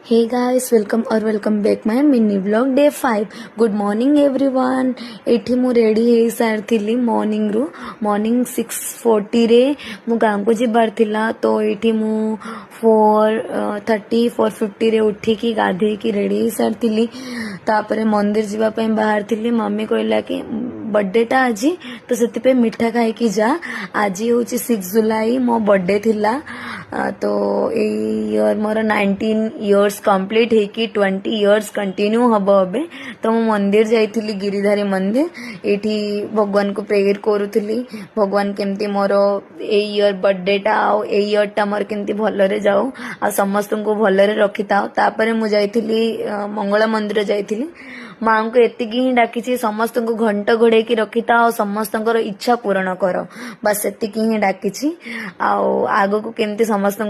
Hey guys, welcome or welcome back my mini vlog day 5. Good morning everyone. ଏଠି ମୁଁ ready ହେଇସାରିଥିଲି morning 6:40 ରେ ମୁଁ ଗାଁକୁ ଯିବାର ଥିଲା। ତ ଏଠି ମୁଁ 4:50 ରେ ଉଠିକି ଗାଧେଇକି ରେଡ଼ି ହେଇସାରିଥିଲି। ତାପରେ ମନ୍ଦିର ଯିବା ପାଇଁ ବାହାରିଥିଲି। ମମ୍ମି କହିଲା କି बर्थडेटा आज तो से मिठा खाई जा। आज हूँ 6 जुलाई मो बर्थडे थिला। तो इयर मोर 19 इयर्स कंप्लीट होगी 20 इयर्स कंटिन्यू हम अबे। तो मु मंदिर जाइली गिरिधारी मंदिर। एठी भगवान को प्रेयर करूली भगवान केमती मोर इयर बर्थडेटा आउ इयरटा मोर केमती भलरे जाऊ आ समस्त को भलरे रखी था। तापर मु जाइली मंगला मंदिर जाइली। माँ को एतिकी ही डाकी समस्त को घंट घोड़े रखी था और समस्त इच्छा पूरण कर बस एतिकी ही डाकी आग को केमती समस्त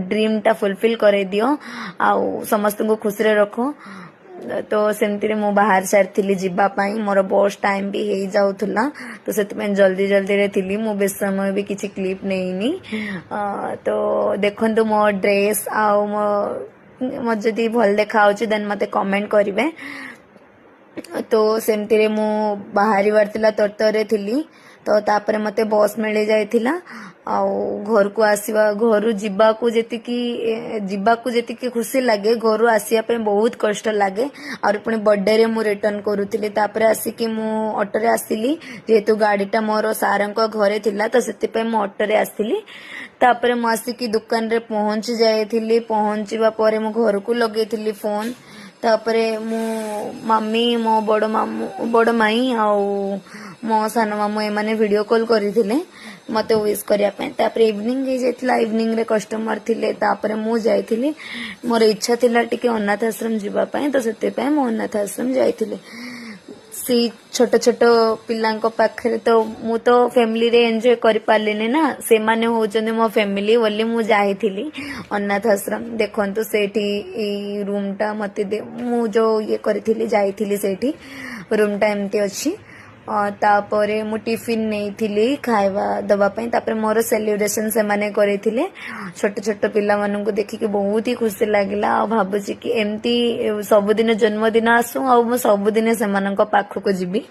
ड्रीम टा फुलफिल करे दियो आउ समस्त को खुशी रखो। तो सेमती मु बाहर सारी जीवाई मोर बस टाइम भी हो जाऊला। तो से जल्दी जल्दी रे थी मु बेस समय भी किसी क्लिप नहीं। तो देखो मो ड्रेस आउ मो मत जदि भल देखा देन मते कमेंट करेंगे। तो सेमती मु बाहर तरतरे थी। तो तापर मते बस मिल जाइथिला आउ घर को आसीबा घर जीवाकू जेतिकी खुशी लगे घर आसिया पे बहुत कष्ट लगे। और पुणी बर्थडे रे मु रिटर्न करूथिली। तापर आसिकी मु ऑटो रे आसिली जेहेतु गाड़ीटा मोर सारंको घरे थिला। तो सेति पे मु ऑटो रे आसिली। तापर मु आसिकी दुकान रे पहुंच जाइथिली। पहुंचीबा परे मु घर को लगेइथिली फोन। तापरे मु मम्मी मो बड़ माई आउ मो सान मामू एमाने वीडियो कॉल करथिले मते विश करिया पे। तापरे इवनिंग हे जेतला इवनिंग रे कस्टमर थिले। तापरे मु जाइथिली मोर इच्छा थिला टिके अनाथ आश्रम जीवा पे। तो सेते पे मु अनाथ आश्रम जाइथिली। सी छोट छोट पिलांको पाखरे तो मु तो फैमिली रे एंजॉय करि पालिनी ना से माने होचंदे मो फैमिली बोली मु जाइथिली अनाथ आश्रम। देखंतु सेठी ई रूम टा मते दे मु जो ये करथिली जाइथिली सेठी रूम टा एमती अछि। तापरे मु टिफिन नहीं थिली खाइबा दबा पई। तापरे मोर सेलिब्रेशन से माने करिथिले छोट छोट पिला मानन को देखि के बहुत ही खुशी लागला। आ भाबुची कि एमती सबुदिन जन्मदिन आसु आ मु सबुदिन से मानन को पाख को जीबी।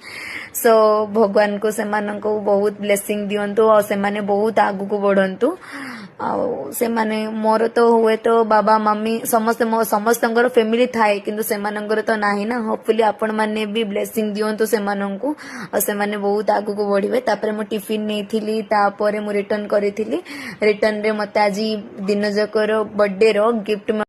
सो भगवान को से मानन को बहुत ब्लेसिंग दियंतु और से माने बहुत आगु को बढ़ंतु। से माने मोर तो हुए तो बाबा मम्मी समस्त फैमिली थाए किंतु से मानकर तो नाही ना। होपफुली आपण माने भी ब्लेसिंग दियंतु से मानन को और से माने बहुत आगु को बढ़िबे। तापर मु टिफिन नहीं थिली। तापर मु रिटर्न करिथिली। रिटर्न रे मते आज दिन जकर बर्थडे रो गिफ्ट